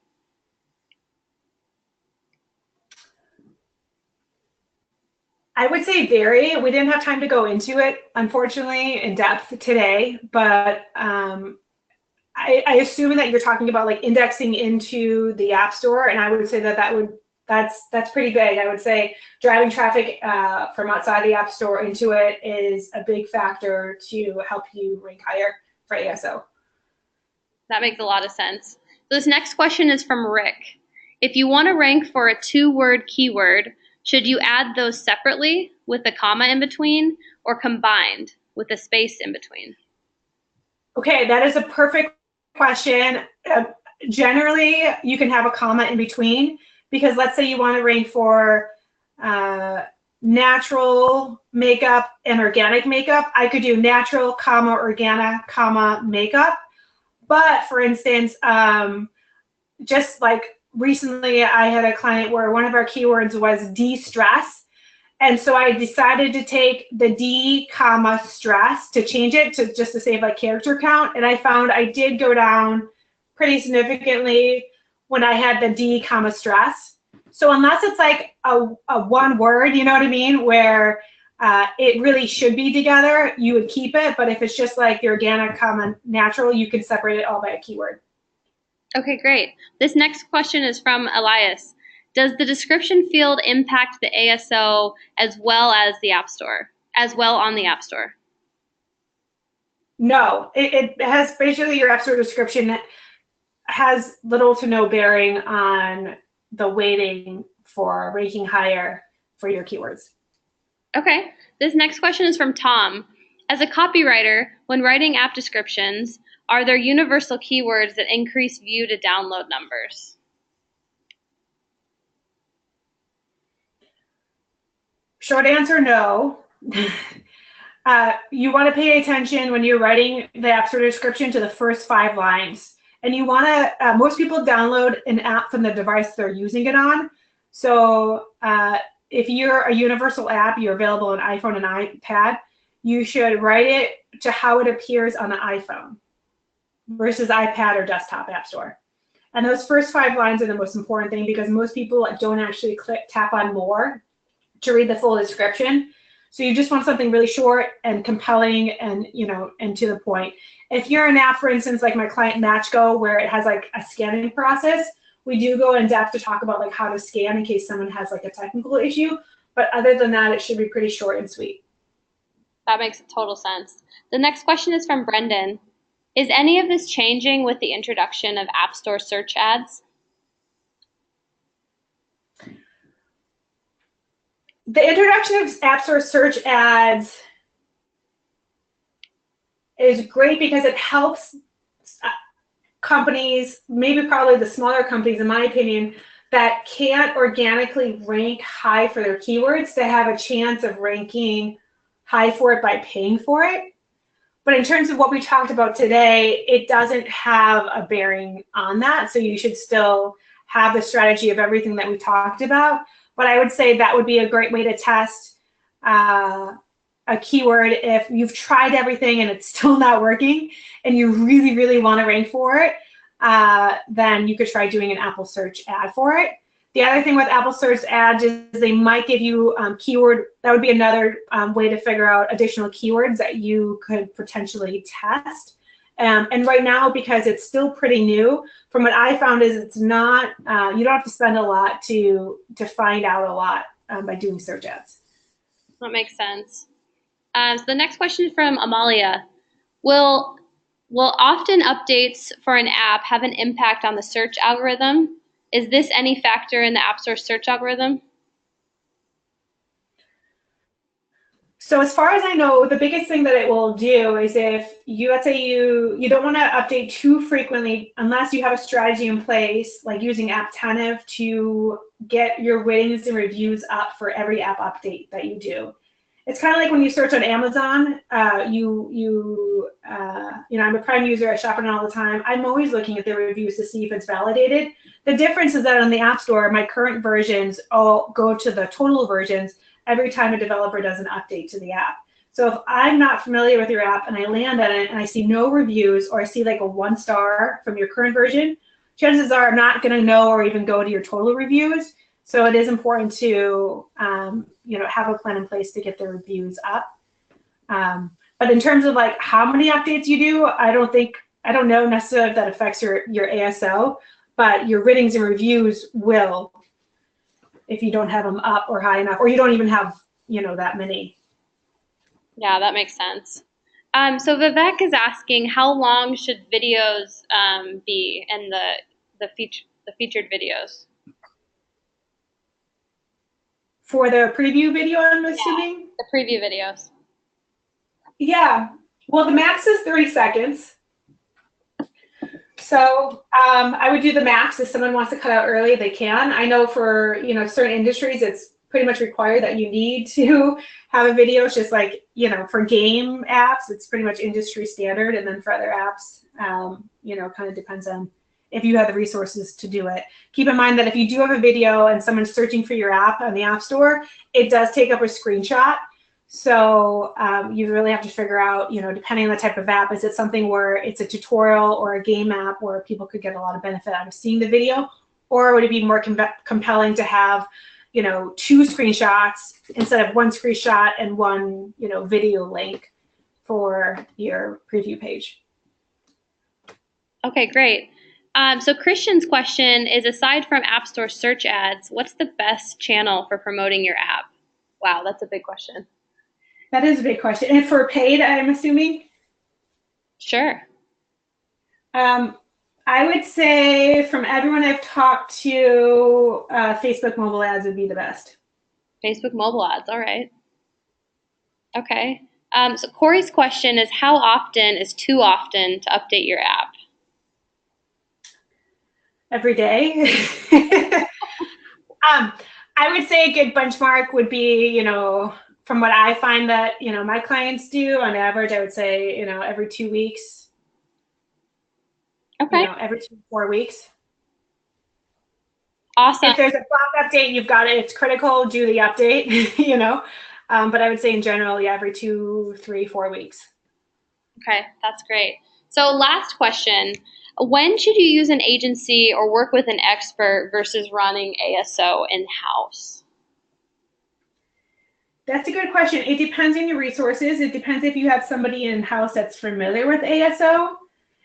I would say vary. We didn't have time to go into it, unfortunately, in depth today, but I assume that you're talking about like indexing into the App Store, and I would say that's pretty big. I would say driving traffic from outside the App Store into it is a big factor to help you rank higher for ASO. That makes a lot of sense. So this next question is from Rick. If you want to rank for a 2-word keyword, should you add those separately with a comma in between or combined with a space in between? Okay, that is a perfect question. Generally, you can have a comma in between because let's say you want to rank for natural makeup and organic makeup. I could do natural, comma, organic, comma, makeup. But for instance, just like recently I had a client where one of our keywords was de-stress. And so I decided to take the D, comma, stress to change it to just to save like character count. And I found I did go down pretty significantly when I had the D, comma, stress. So unless it's like a one word, you know what I mean, where it really should be together, you would keep it. But if it's just like the organic, comma, natural, you can separate it all by a keyword. Okay, great. This next question is from Elias. Does the description field impact the ASO as well as the App Store, as well on the App Store? No, it has basically your App Store description that has little to no bearing on the weighting for ranking higher for your keywords. Okay, this next question is from Tom. As a copywriter, when writing app descriptions, are there universal keywords that increase view to download numbers? Short answer, no. You want to pay attention when you're writing the App Store description to the first 5 lines. And you want to, most people download an app from the device they're using it on. So if you're a universal app, you're available on iPhone and iPad, you should write it to how it appears on the iPhone versus iPad or desktop App Store. And those first 5 lines are the most important thing because most people don't actually tap on more to read the full description. So you just want something really short and compelling and, you know, and to the point. If you're an app, for instance, like my client MatchGo, where it has like a scanning process, we do go in depth to talk about like how to scan in case someone has like a technical issue. But other than that, it should be pretty short and sweet. That makes total sense. The next question is from Brendan. Is any of this changing with the introduction of App Store search ads? The introduction of App Store search ads is great because it helps companies, maybe probably the smaller companies in my opinion, that can't organically rank high for their keywords to have a chance of ranking high for it by paying for it. But in terms of what we talked about today, it doesn't have a bearing on that. So you should still have the strategy of everything that we talked about. But I would say that would be a great way to test a keyword if you've tried everything and it's still not working and you really, really want to rank for it, then you could try doing an Apple search ad for it. The other thing with Apple search ads is they might give you keyword, that would be another way to figure out additional keywords that you could potentially test. And right now, because it's still pretty new, from what I found is it's not, you don't have to spend a lot to find out a lot by doing search ads. That makes sense. So the next question is from Amalia. Will often updates for an app have an impact on the search algorithm? Is this any factor in the App Store search algorithm? So as far as I know, the biggest thing that it will do is if you, let's say you don't want to update too frequently unless you have a strategy in place, like using Apptentive to get your ratings and reviews up for every app update that you do. It's kind of like when you search on Amazon, you know, I'm a Prime user, I shop on it all the time. I'm always looking at the reviews to see if it's validated. The difference is that on the App Store, my current versions all go to the total versions, every time a developer does an update to the app. So if I'm not familiar with your app and I land on it and I see no reviews, or I see like a 1-star from your current version, chances are I'm not going to know or even go to your total reviews. So it is important to have a plan in place to get the reviews up. But in terms of like how many updates you do, I don't know necessarily if that affects your ASO, but your ratings and reviews will, if you don't have them up or high enough, or you don't even have that many. Yeah, that makes sense. So Vivek is asking, how long should videos be in the featured videos? For the preview video, I'm assuming? Yeah, the preview videos. Yeah. Well, the max is 30 seconds. So I would do the max. If someone wants to cut out early, they can. I know for certain industries, it's pretty much required that you need to have a video. It's just like for game apps, it's pretty much industry standard, and then for other apps, kind of depends on if you have the resources to do it. Keep in mind that if you do have a video and someone's searching for your app on the App Store, it does take up a screenshot. So you really have to figure out, depending on the type of app, is it something where it's a tutorial or a game app where people could get a lot of benefit out of seeing the video, or would it be more compelling to have, 2 screenshots instead of 1 screenshot and 1, video link for your preview page? Okay, great. So Christian's question is, aside from App Store search ads, what's the best channel for promoting your app? Wow, that's a big question. That is a big question. And for paid, I'm assuming? Sure. I would say from everyone I've talked to, Facebook mobile ads would be the best. Facebook mobile ads, all right. Okay. So Corey's question is, how often is too often to update your app? Every day. I would say a good benchmark would be, from what I find that, my clients do on average, I would say, every 2 weeks. Okay. Every 2 to 4 weeks. Awesome. If there's a cloud update, you've got it. It's critical. Do the update, But I would say in general, yeah, every 2, 3, 4 weeks. Okay, that's great. So last question, when should you use an agency or work with an expert versus running ASO in-house? That's a good question. It depends on your resources. It depends if you have somebody in-house that's familiar with ASO.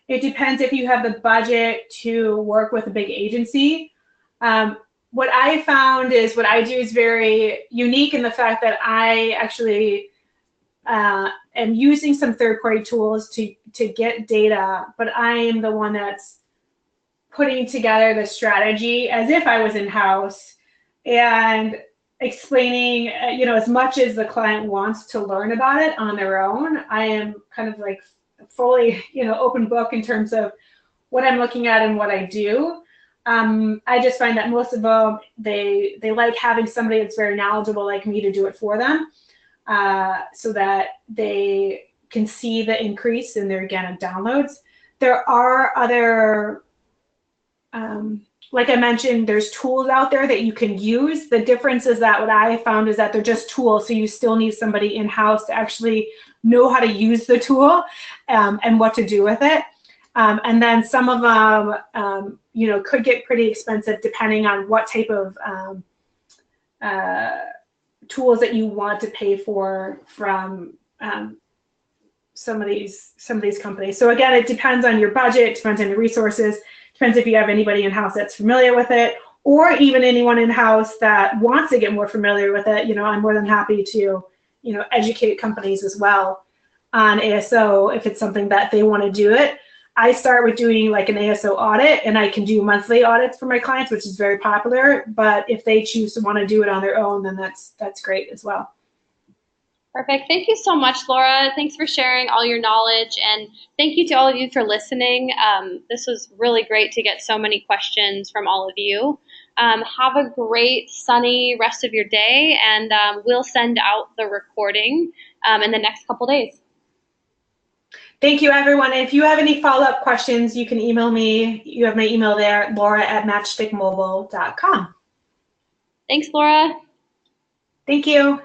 It depends if you have the budget to work with a big agency. What I found is what I do is very unique in the fact that I actually am using some third-party tools to get data, but I am the one that's putting together the strategy as if I was in-house and explaining, as much as the client wants to learn about it on their own. I am kind of like fully, open book in terms of what I'm looking at and what I do. I just find that most of them, they like having somebody that's very knowledgeable like me to do it for them, so that they can see the increase in their organic downloads. There are other, like I mentioned, there's tools out there that you can use. The difference is that what I found is that they're just tools, so you still need somebody in-house to actually know how to use the tool and what to do with it. And then some of them, could get pretty expensive depending on what type of tools that you want to pay for from some of these companies. So again, it depends on your budget, it depends on your resources, depends if you have anybody in-house that's familiar with it, or even anyone in-house that wants to get more familiar with it. I'm more than happy to, educate companies as well on ASO if it's something that they want to do it. I start with doing like an ASO audit, and I can do monthly audits for my clients, which is very popular. But if they choose to want to do it on their own, then that's great as well. Perfect. Thank you so much, Laura. Thanks for sharing all your knowledge, and thank you to all of you for listening. This was really great to get so many questions from all of you. Have a great sunny rest of your day, and we'll send out the recording in the next couple days. Thank you, everyone. If you have any follow-up questions, you can email me. You have my email there, laura@matchstickmobile.com. Thanks, Laura. Thank you.